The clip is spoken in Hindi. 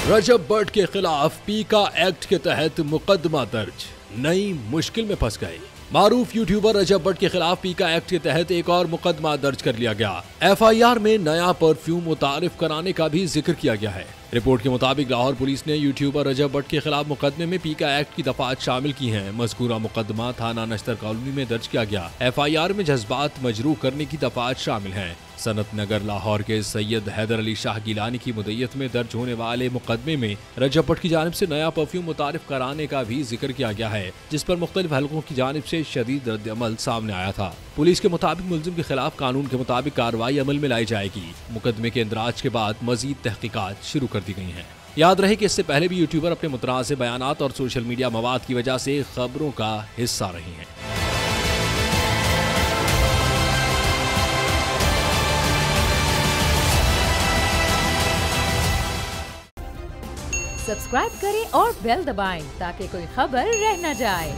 रजब भट्ट के खिलाफ पीका एक्ट के तहत मुकदमा दर्ज, नई मुश्किल में फंस गए। मारूफ यूट्यूबर रजब भट्ट के खिलाफ पीका एक्ट के तहत एक और मुकदमा दर्ज कर लिया गया। FIR में नया परफ्यूम मुतारिफ कराने का भी जिक्र किया गया है। रिपोर्ट के मुताबिक लाहौर पुलिस ने यूट्यूबर रजब भट्ट के खिलाफ मुकदमे में पीका एक्ट की दफात शामिल की हैं। मज़कूरा मुकदमा थाना नश्तर कॉलोनी में दर्ज किया गया। FIR में जज्बात मजरूह करने की दफात शामिल हैं। सनत नगर लाहौर के सैयद हैदर अली शाह गिलानी की मुद्दत में दर्ज होने वाले मुकदमे में रजब भट्ट की जानिब से नया परफ्यूम मुतारिफ कराने का भी जिक्र किया गया है, जिस पर मुख्तलिफ हलकों की जानिब से शदीद रद्द-ए-अमल सामने आया था। पुलिस के मुताबिक मुलजिम के खिलाफ कानून के मुताबिक कार्रवाई अमल में लाई जाएगी। मुकदमे के इंदराज के बाद मजीद तहकीकात शुरू कर दी गई हैं। याद रहे कि इससे पहले भी यूट्यूबर अपने मुतनाज़िर बयानात और सोशल मीडिया मवाद की वजह से खबरों का हिस्सा रहे हैं। सब्सक्राइब करें और बेल दबाएं ताकि कोई खबर रह न जाए।